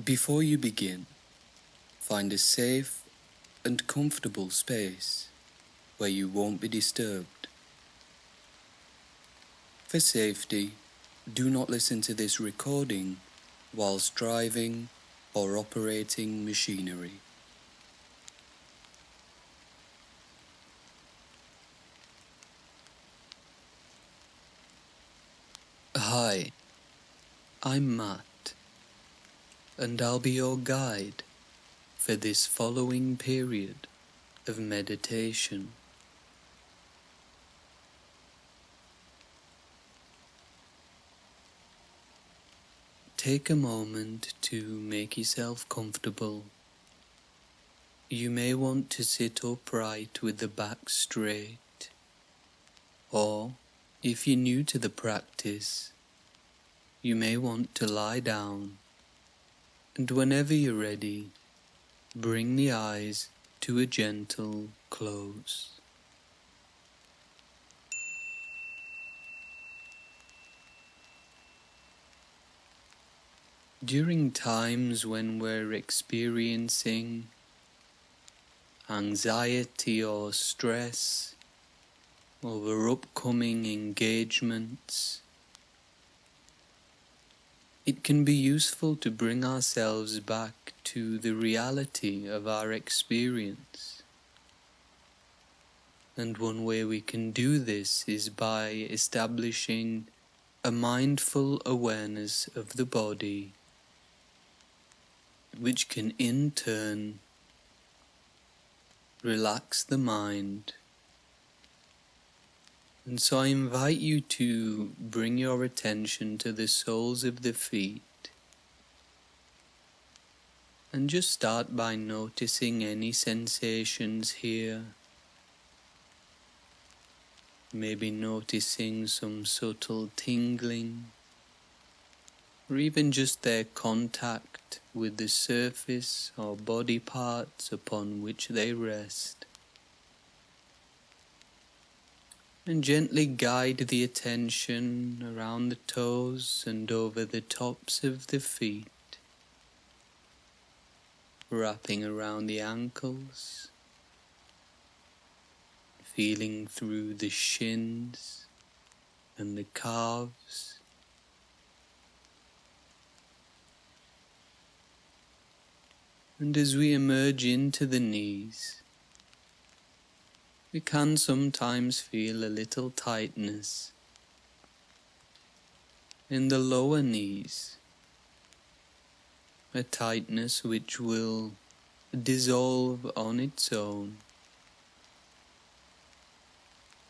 Before you begin, find a safe and comfortable space where you won't be disturbed. For safety, do not listen to this recording whilst driving or operating machinery. Hi, I'm Matt, and I'll be your guide for this following period of meditation. Take a moment to make yourself comfortable. You may want to sit upright with the back straight, or if you're new to the practice, you may want to lie down, and whenever you're ready, bring the eyes to a gentle close. During times when we're experiencing anxiety or stress over upcoming engagements, it can be useful to bring ourselves back to the reality of our experience. And one way we can do this is by establishing a mindful awareness of the body, which can in turn relax the mind. And so I invite you to bring your attention to the soles of the feet and just start by noticing any sensations here. Maybe noticing some subtle tingling, or even just their contact with the surface or body parts upon which they rest. And gently guide the attention around the toes and over the tops of the feet, wrapping around the ankles, feeling through the shins and the calves. And as we emerge into the knees, we can sometimes feel a little tightness in the lower knees, a tightness which will dissolve on its own.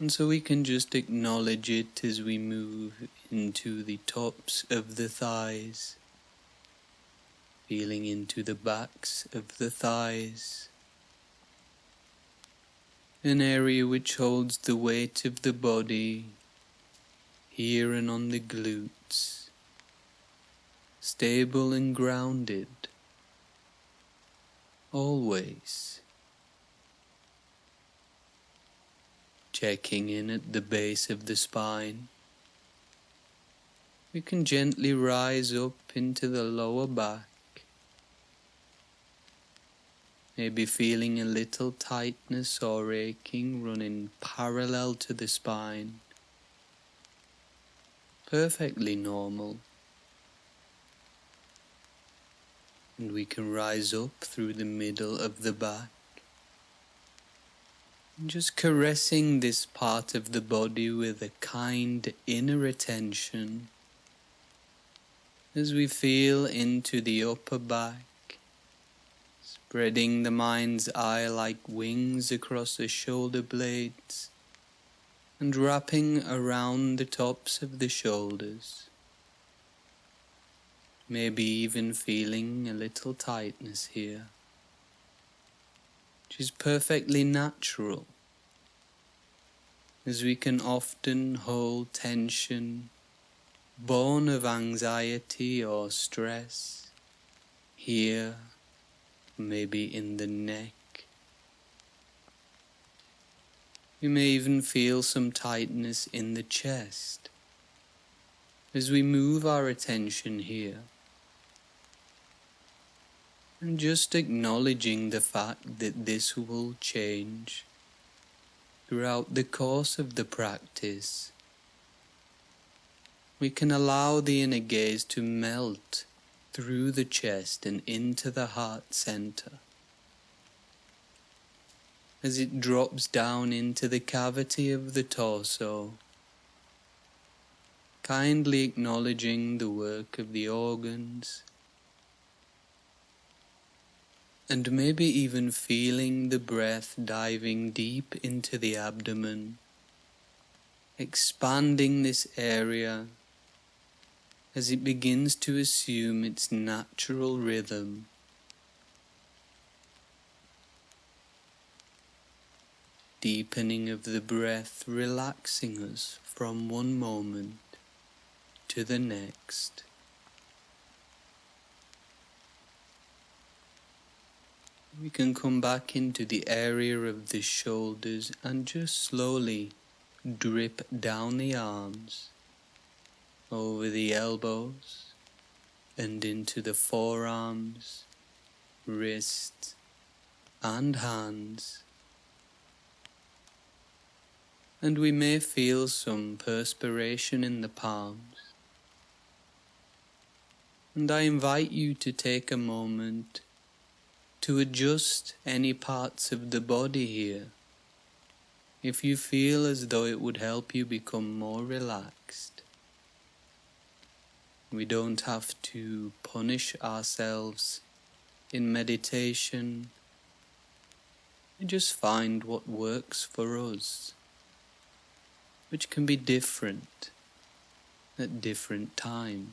And so we can just acknowledge it as we move into the tops of the thighs, feeling into the backs of the thighs, an area which holds the weight of the body here and on the glutes, stable and grounded, always. Checking in at the base of the spine, we can gently rise up into the lower back, maybe feeling a little tightness or aching running parallel to the spine. Perfectly normal. And we can rise up through the middle of the back, and just caressing this part of the body with a kind inner attention as we feel into the upper back, spreading the mind's eye like wings across the shoulder blades and wrapping around the tops of the shoulders. Maybe even feeling a little tightness here, which is perfectly natural, as we can often hold tension born of anxiety or stress here, maybe in the neck. You may even feel some tightness in the chest as we move our attention here. And just acknowledging the fact that this will change throughout the course of the practice, we can allow the inner gaze to melt through the chest and into the heart center as it drops down into the cavity of the torso, kindly acknowledging the work of the organs, and maybe even feeling the breath diving deep into the abdomen, expanding this area as it begins to assume its natural rhythm. Deepening of the breath, relaxing us from one moment to the next. We can come back into the area of the shoulders and just slowly drip down the arms, over the elbows, and into the forearms, wrists, and hands. And we may feel some perspiration in the palms. And I invite you to take a moment to adjust any parts of the body here, if you feel as though it would help you become more relaxed. We don't have to punish ourselves in meditation. We just find what works for us, which can be different at different times.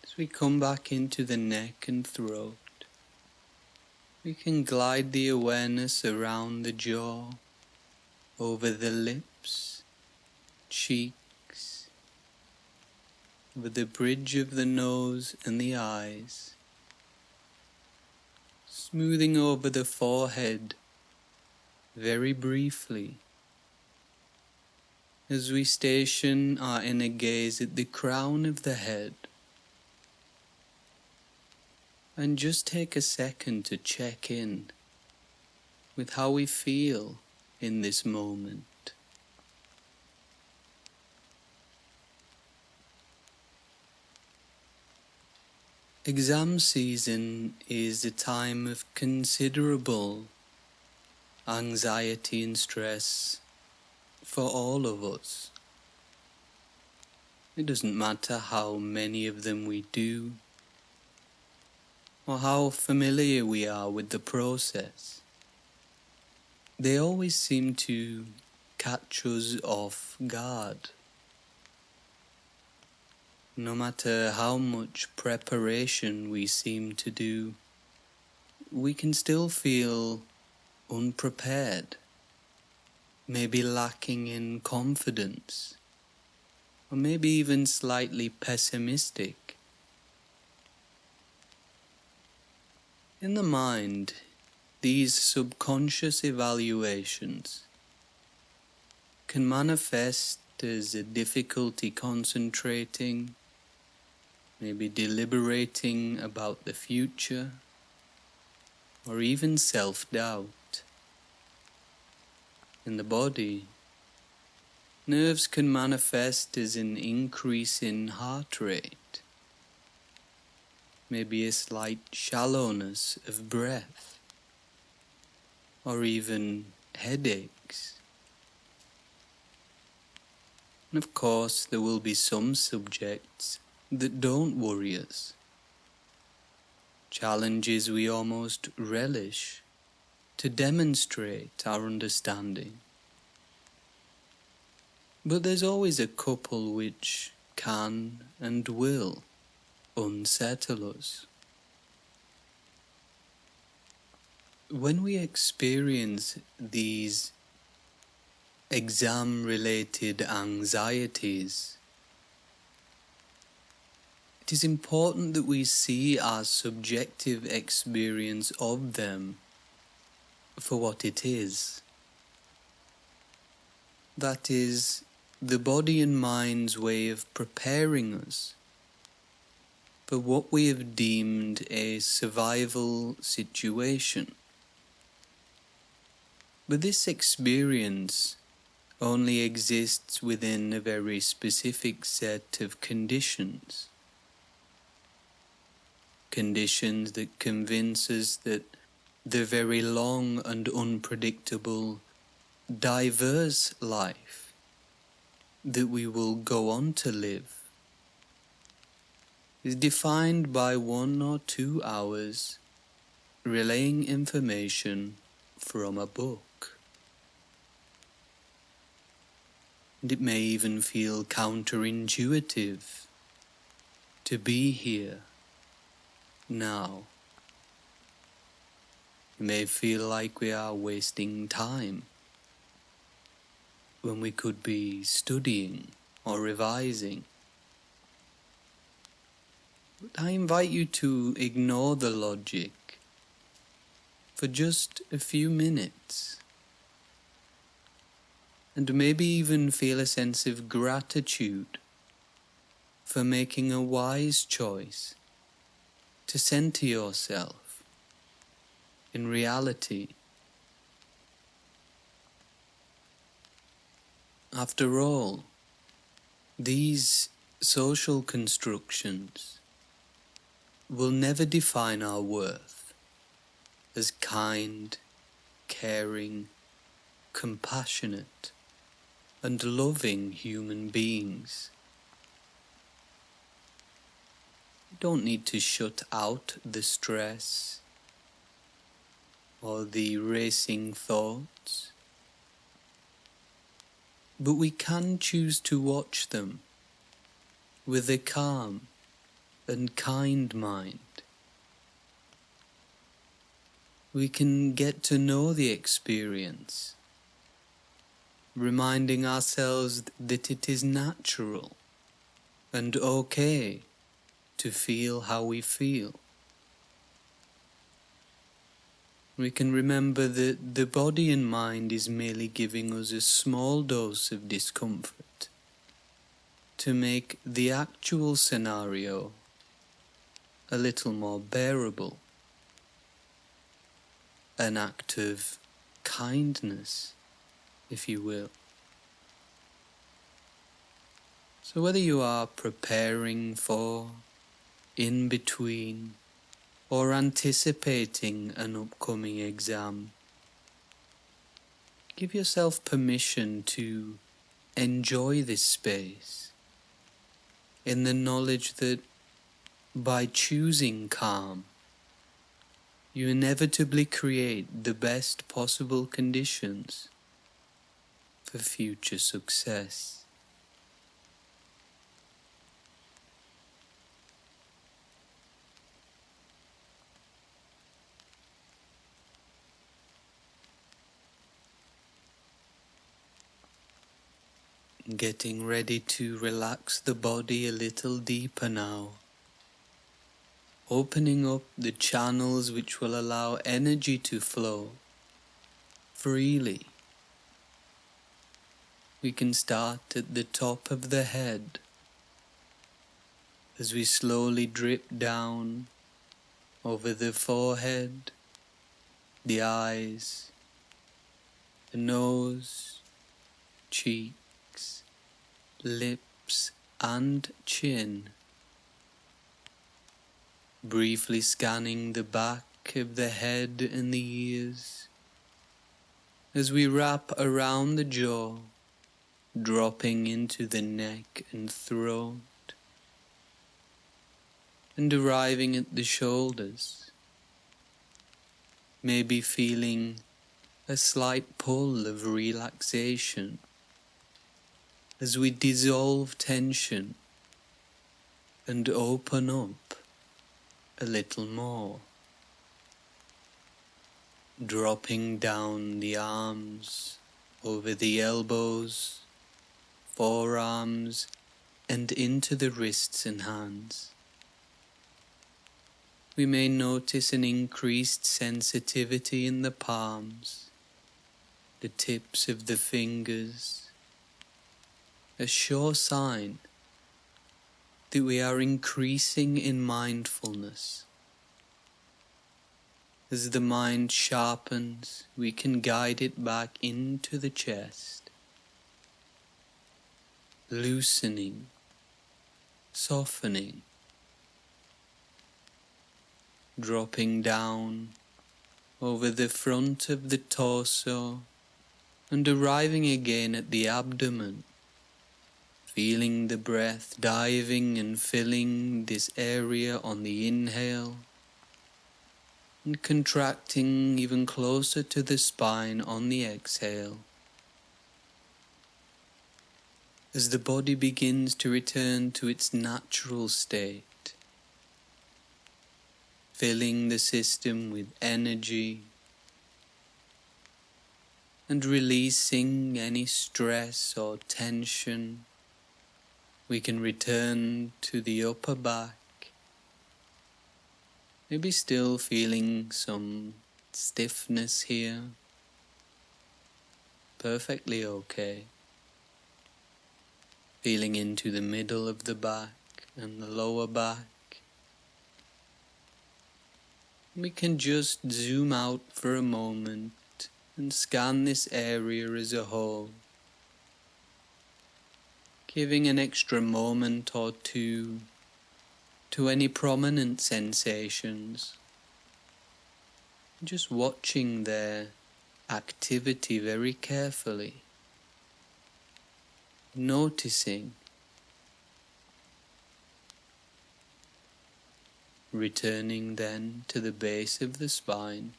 As we come back into the neck and throat, we can glide the awareness around the jaw, over the lips, cheeks, over the bridge of the nose and the eyes, smoothing over the forehead very briefly, as we station our inner gaze at the crown of the head. And just take a second to check in with how we feel in this moment. Exam season is a time of considerable anxiety and stress for all of us. It doesn't matter how many of them we do, or how familiar we are with the process. They always seem to catch us off guard. No matter how much preparation we seem to do, we can still feel unprepared, maybe lacking in confidence, or maybe even slightly pessimistic. In the mind, these subconscious evaluations can manifest as a difficulty concentrating, maybe deliberating about the future, or even self-doubt. In the body, nerves can manifest as an increase in heart rate, maybe a slight shallowness of breath, or even headaches. And of course, there will be some subjects that don't worry us, challenges we almost relish to demonstrate our understanding. But there's always a couple which can and will unsettle us. When we experience these exam-related anxieties, it is important that we see our subjective experience of them for what it is. That is, the body and mind's way of preparing us for what we have deemed a survival situation. But this experience only exists within a very specific set of conditions. Conditions that convince us that the very long and unpredictable, diverse life that we will go on to live is defined by 1 or 2 hours relaying information from a book. And it may even feel counterintuitive to be here now. It may feel like we are wasting time when we could be studying or revising. But I invite you to ignore the logic for just a few minutes, and maybe even feel a sense of gratitude for making a wise choice to center yourself in reality. After all, these social constructions will never define our worth as kind, caring, compassionate, and loving human beings. You don't need to shut out the stress or the racing thoughts, but we can choose to watch them with a calm and kind mind. We can get to know the experience, reminding ourselves that it is natural and okay to feel how we feel. We can remember that the body and mind is merely giving us a small dose of discomfort to make the actual scenario a little more bearable. An act of kindness, if you will. So whether you are preparing for, in between, or anticipating an upcoming exam, give yourself permission to enjoy this space in the knowledge that by choosing calm, you inevitably create the best possible conditions for future success. Getting ready to relax the body a little deeper now, opening up the channels which will allow energy to flow freely. We can start at the top of the head as we slowly drip down over the forehead, the eyes, the nose, cheeks, lips and chin, briefly scanning the back of the head and the ears as we wrap around the jaw, dropping into the neck and throat, and arriving at the shoulders, maybe feeling a slight pull of relaxation as we dissolve tension and open up a little more, dropping down the arms over the elbows, forearms, and into the wrists and hands. We may notice an increased sensitivity in the palms, the tips of the fingers, a sure sign that we are increasing in mindfulness. As the mind sharpens, we can guide it back into the chest, loosening, softening, dropping down over the front of the torso and arriving again at the abdomen, feeling the breath diving and filling this area on the inhale and contracting even closer to the spine on the exhale. As the body begins to return to its natural state, filling the system with energy and releasing any stress or tension, we can return to the upper back, maybe still feeling some stiffness here. Perfectly okay. Feeling into the middle of the back and the lower back. We can just zoom out for a moment and scan this area as a whole, giving an extra moment or two to any prominent sensations, just watching their activity very carefully, noticing, returning then to the base of the spine,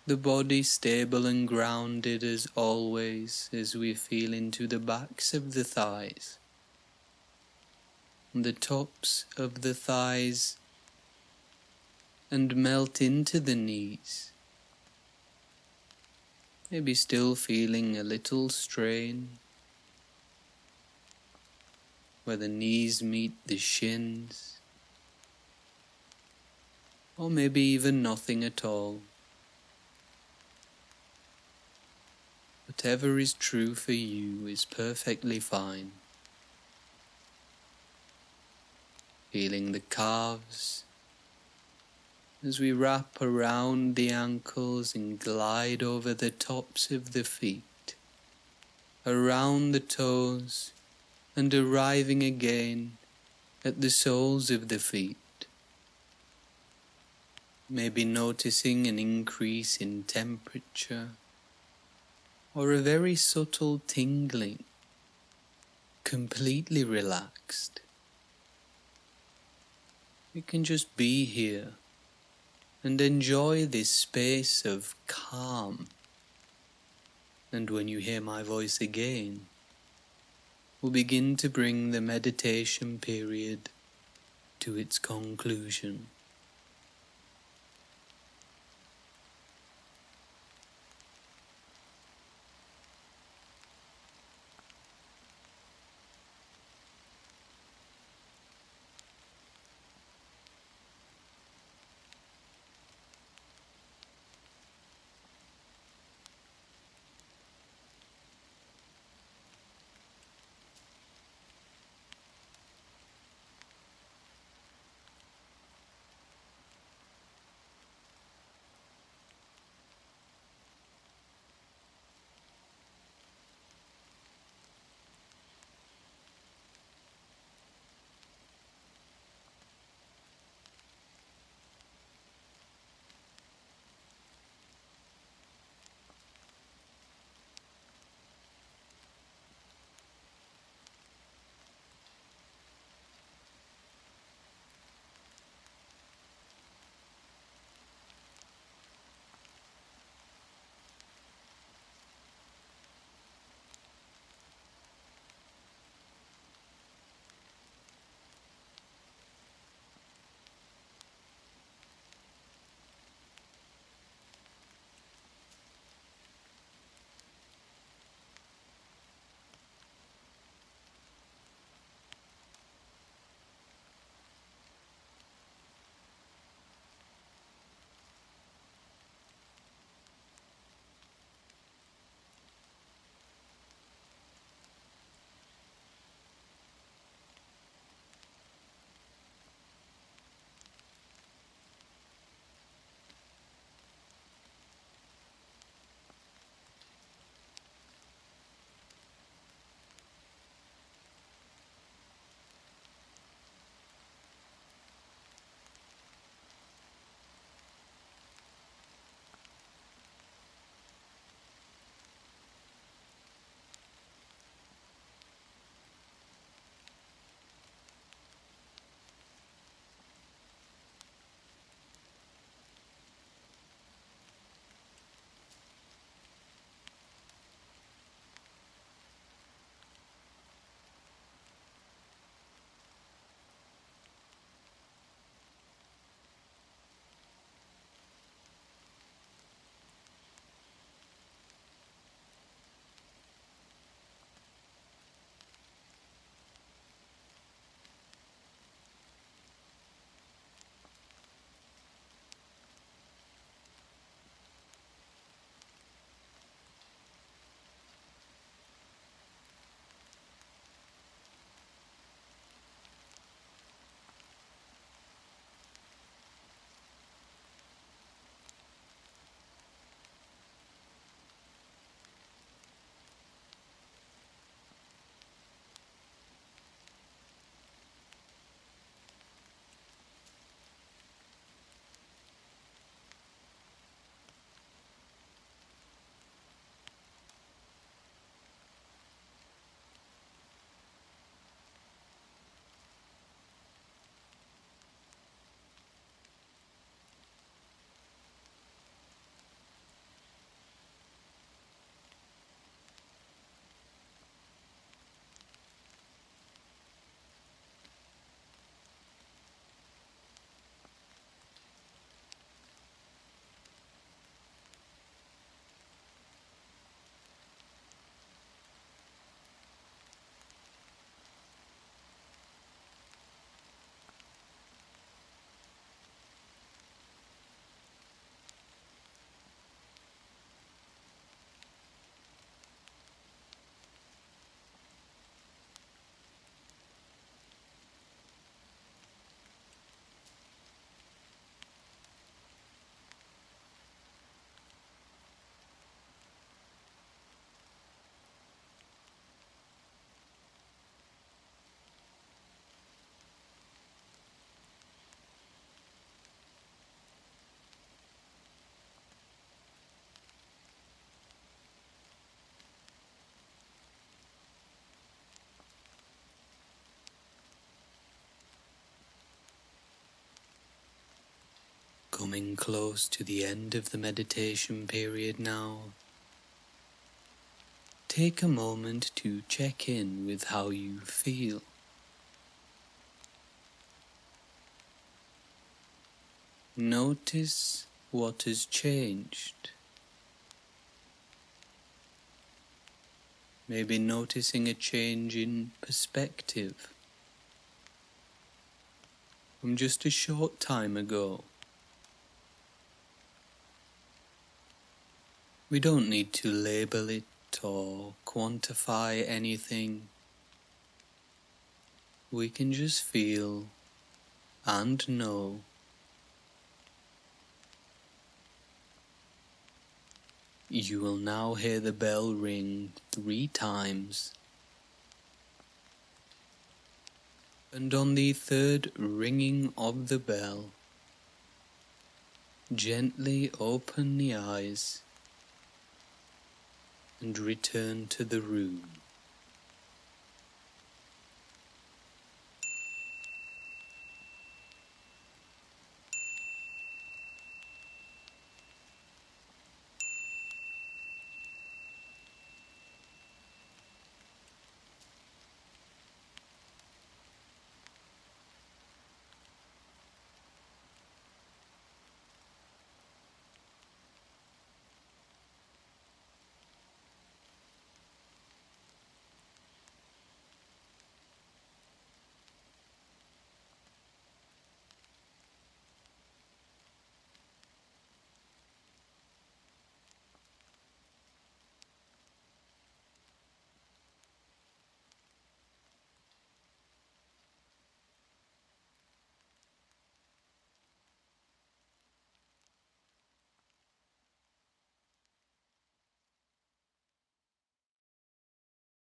the body stable and grounded as always as we feel into the backs of the thighs, the tops of the thighs, and melt into the knees, maybe still feeling a little strain where the knees meet the shins, or maybe even nothing at all. Whatever is true for you is perfectly fine. Feeling the calves as we wrap around the ankles and glide over the tops of the feet, around the toes, and arriving again at the soles of the feet. Maybe noticing an increase in temperature or a very subtle tingling, completely relaxed. You can just be here and enjoy this space of calm. And when you hear my voice again, we'll begin to bring the meditation period to its conclusion. coming close to the end of the meditation period now. Take a moment to check in with how you feel. Notice what has changed. Maybe noticing a change in perspective from just a short time ago. We don't need to label it or quantify anything. We can just feel and know. You will now hear the bell ring 3 times. And on the third ringing of the bell, gently open the eyes and return to the room.